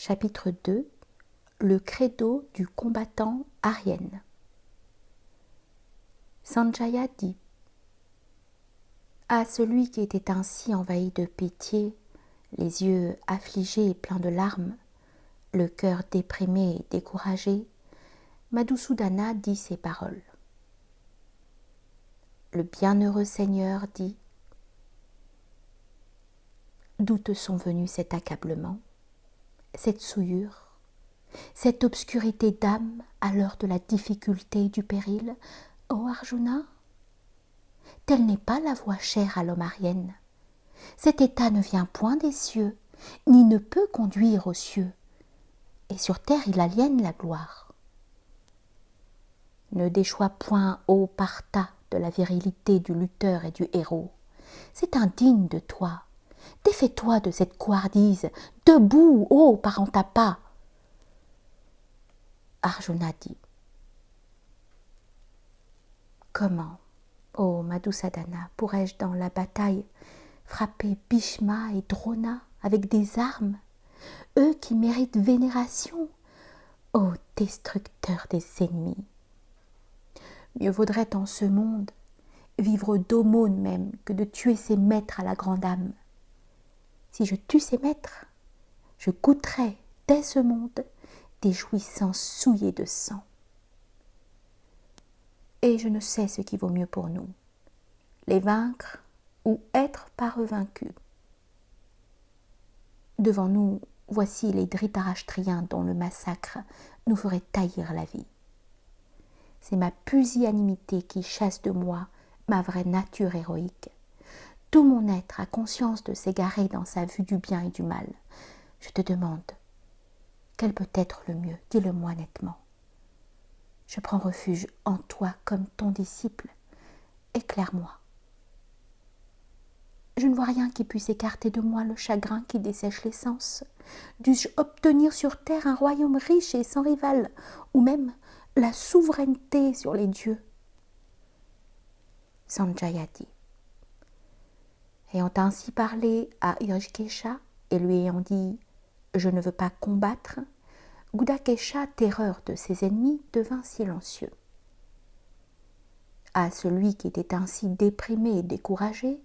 Chapitre 2. Le credo du combattant Aryen. Sanjaya dit: à celui qui était ainsi envahi de pitié, les yeux affligés et pleins de larmes, le cœur déprimé et découragé, Madhusudana dit ces paroles. Le bienheureux Seigneur dit: d'où te sont venus cet accablement, cette souillure, cette obscurité d'âme à l'heure de la difficulté et du péril, ô Arjuna? Telle n'est pas la voie chère à l'homme Aryen. Cet état ne vient point des cieux, ni ne peut conduire aux cieux, et sur terre il aliène la gloire. Ne déchois point, ô Partha, de la virilité du lutteur et du héros. C'est indigne de toi. Défais-toi de cette couardise. Debout, ô Parantapa. Arjuna dit: comment, ô Madhusadana, pourrais-je dans la bataille frapper Bhishma et Drona avec des armes, eux qui méritent vénération, ô destructeur des ennemis? Mieux vaudrait en ce monde vivre d'aumône même que de tuer ses maîtres à la grande âme. Si je tue ses maîtres, je goûterai dès ce monde des jouissances souillées de sang. Et je ne sais ce qui vaut mieux pour nous, les vaincre ou être par eux vaincus. Devant nous, voici les Dhritarashtriens dont le massacre nous ferait taillir la vie. C'est ma pusillanimité qui chasse de moi ma vraie nature héroïque. Tout mon être a conscience de s'égarer dans sa vue du bien et du mal. Je te demande, quel peut être le mieux? Dis-le-moi nettement. Je prends refuge en toi comme ton disciple. Éclaire-moi. Je ne vois rien qui puisse écarter de moi le chagrin qui dessèche les sens. Dû-je obtenir sur terre un royaume riche et sans rival, ou même la souveraineté sur les dieux? Sanjaya dit: ayant ainsi parlé à Hrishikesha et lui ayant dit: je ne veux pas combattre, Gudakesha, terreur de ses ennemis, devint silencieux. À celui qui était ainsi déprimé et découragé,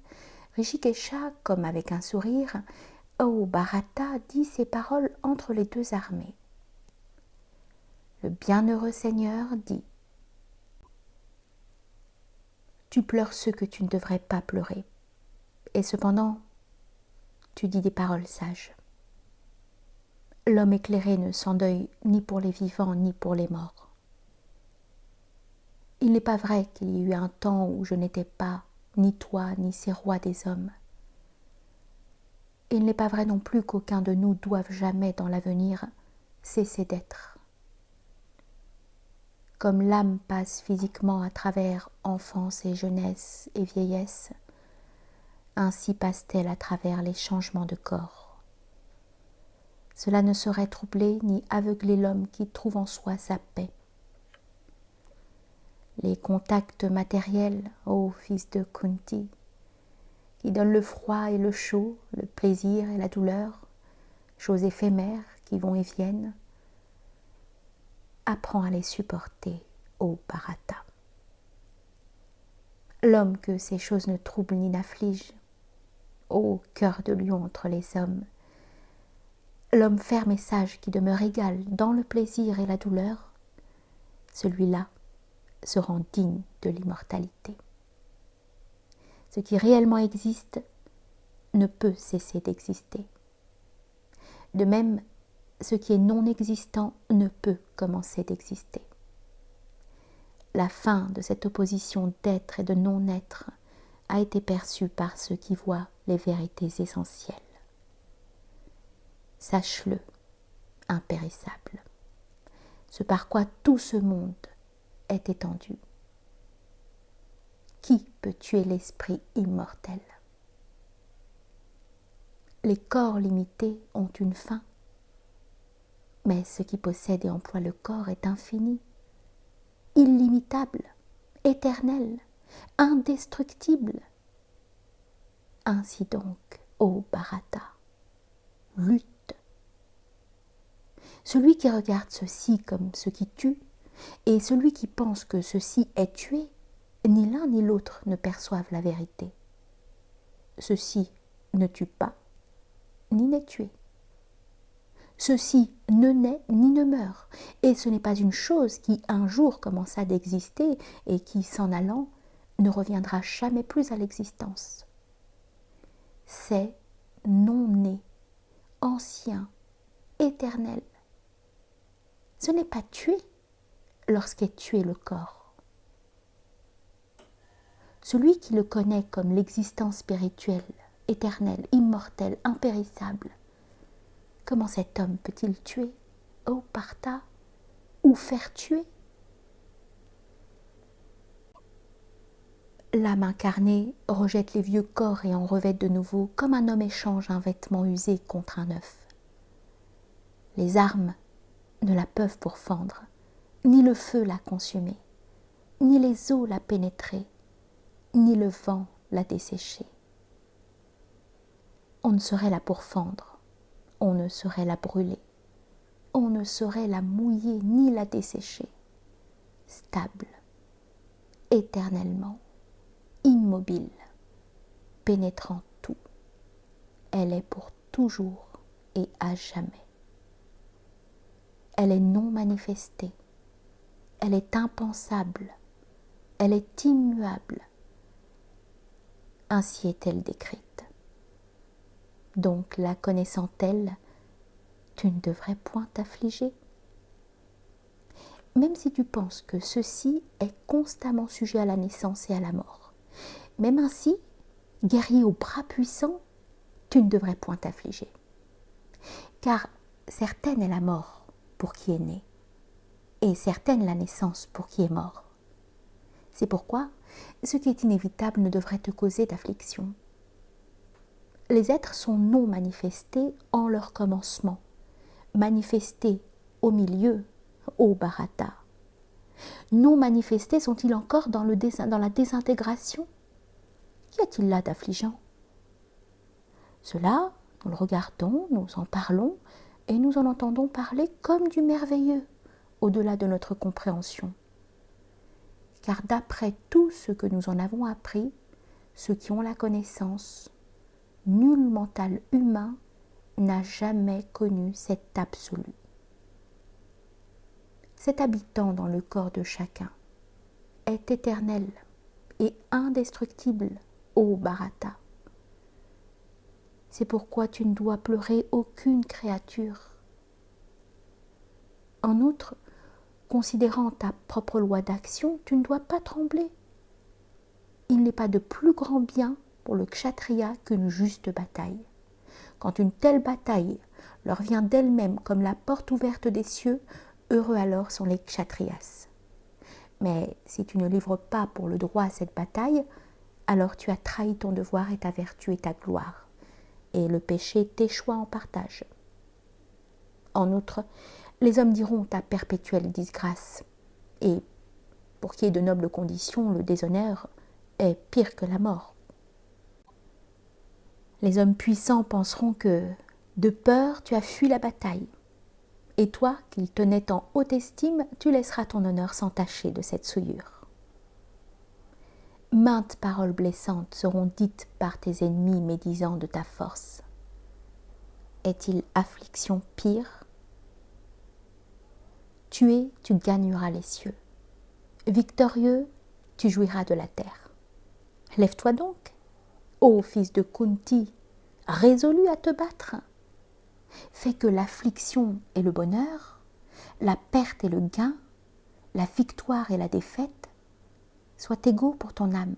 Hrishikesha, comme avec un sourire, ô Bharata, dit ces paroles entre les deux armées. Le bienheureux Seigneur dit: tu pleures ceux que tu ne devrais pas pleurer, et cependant tu dis des paroles sages. L'homme éclairé ne s'endeuille ni pour les vivants ni pour les morts. Il n'est pas vrai qu'il y ait eu un temps où je n'étais pas ni toi ni ces rois des hommes. Il n'est pas vrai non plus qu'aucun de nous doive jamais dans l'avenir cesser d'être. Comme l'âme passe physiquement à travers enfance et jeunesse et vieillesse, ainsi passe-t-elle à travers les changements de corps. Cela ne saurait troubler ni aveugler l'homme qui trouve en soi sa paix. Les contacts matériels, ô fils de Kunti, qui donnent le froid et le chaud, le plaisir et la douleur, choses éphémères qui vont et viennent, apprends à les supporter, ô Bharata. L'homme que ces choses ne troublent ni n'affligent, ô cœur de lion entre les hommes, l'homme ferme et sage qui demeure égal dans le plaisir et la douleur, celui-là se rend digne de l'immortalité. Ce qui réellement existe ne peut cesser d'exister. De même, ce qui est non existant ne peut commencer d'exister. La fin de cette opposition d'être et de non-être a été perçue par ceux qui voient les vérités essentielles. Sache-le, impérissable, ce par quoi tout ce monde est étendu. Qui peut tuer l'esprit immortel? Les corps limités ont une fin, mais ce qui possède et emploie le corps est infini, illimitable, éternel, indestructible. Ainsi donc, ô Bharata, lutte. Celui qui regarde ceci comme ce qui tue, et celui qui pense que ceci est tué, ni l'un ni l'autre ne perçoivent la vérité. Ceci ne tue pas, ni n'est tué. Ceci ne naît ni ne meurt, et ce n'est pas une chose qui un jour commença d'exister et qui, s'en allant, ne reviendra jamais plus à l'existence. C'est non-né, ancien, éternel. Ce n'est pas tué lorsqu'est tué le corps. Celui qui le connaît comme l'existence spirituelle, éternelle, immortelle, impérissable, comment cet homme peut-il tuer, ô Partha, ou faire tuer? L'âme incarnée rejette les vieux corps et en revêt de nouveau, comme un homme échange un vêtement usé contre un neuf. Les armes ne la peuvent pourfendre, ni le feu la consumer, ni les eaux la pénétrer, ni le vent la dessécher. On ne saurait la pourfendre, on ne saurait la brûler, on ne saurait la mouiller ni la dessécher. Stable, éternellement, immobile, pénétrant tout, elle est pour toujours et à jamais. Elle est non manifestée, elle est impensable, elle est immuable. Ainsi est-elle décrite. Donc, la connaissant-elle, tu ne devrais point t'affliger. Même si tu penses que ceci est constamment sujet à la naissance et à la mort, même ainsi, guerrier au bras puissant, tu ne devrais point t'affliger. Car certaine est la mort pour qui est né, et certaine la naissance pour qui est mort. C'est pourquoi ce qui est inévitable ne devrait te causer d'affliction. Les êtres sont non manifestés en leur commencement, manifestés au milieu, ô Bharata. Non manifestés sont-ils encore dans la désintégration? Qu'y a-t-il là d'affligeant? Cela, nous le regardons, nous en parlons, et nous en entendons parler comme du merveilleux, au-delà de notre compréhension. Car d'après tout ce que nous en avons appris, ceux qui ont la connaissance, nul mental humain n'a jamais connu cet absolu. Cet habitant dans le corps de chacun est éternel et indestructible, ô Bharata. C'est pourquoi tu ne dois pleurer aucune créature. En outre, considérant ta propre loi d'action, tu ne dois pas trembler. Il n'est pas de plus grand bien pour le kshatriya qu'une juste bataille. Quand une telle bataille leur vient d'elle-même comme la porte ouverte des cieux, heureux alors sont les kshatriyas. Mais si tu ne livres pas pour le droit à cette bataille, alors tu as trahi ton devoir et ta vertu et ta gloire, et le péché t'échoua en partage. En outre, les hommes diront ta perpétuelle disgrâce, et pour qui est de nobles conditions, le déshonneur est pire que la mort. Les hommes puissants penseront que, de peur, tu as fui la bataille, et toi, qu'ils tenaient en haute estime, tu laisseras ton honneur s'entacher de cette souillure. Maintes paroles blessantes seront dites par tes ennemis médisant de ta force. Est-il affliction pire? Tué, tu gagneras les cieux. Victorieux, tu jouiras de la terre. Lève-toi donc, ô fils de Kunti, résolu à te battre. Fais que l'affliction et le bonheur, la perte et le gain, la victoire et la défaite soient égaux pour ton âme.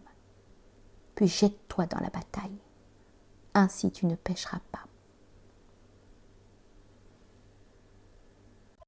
Puis jette-toi dans la bataille. Ainsi tu ne pécheras pas.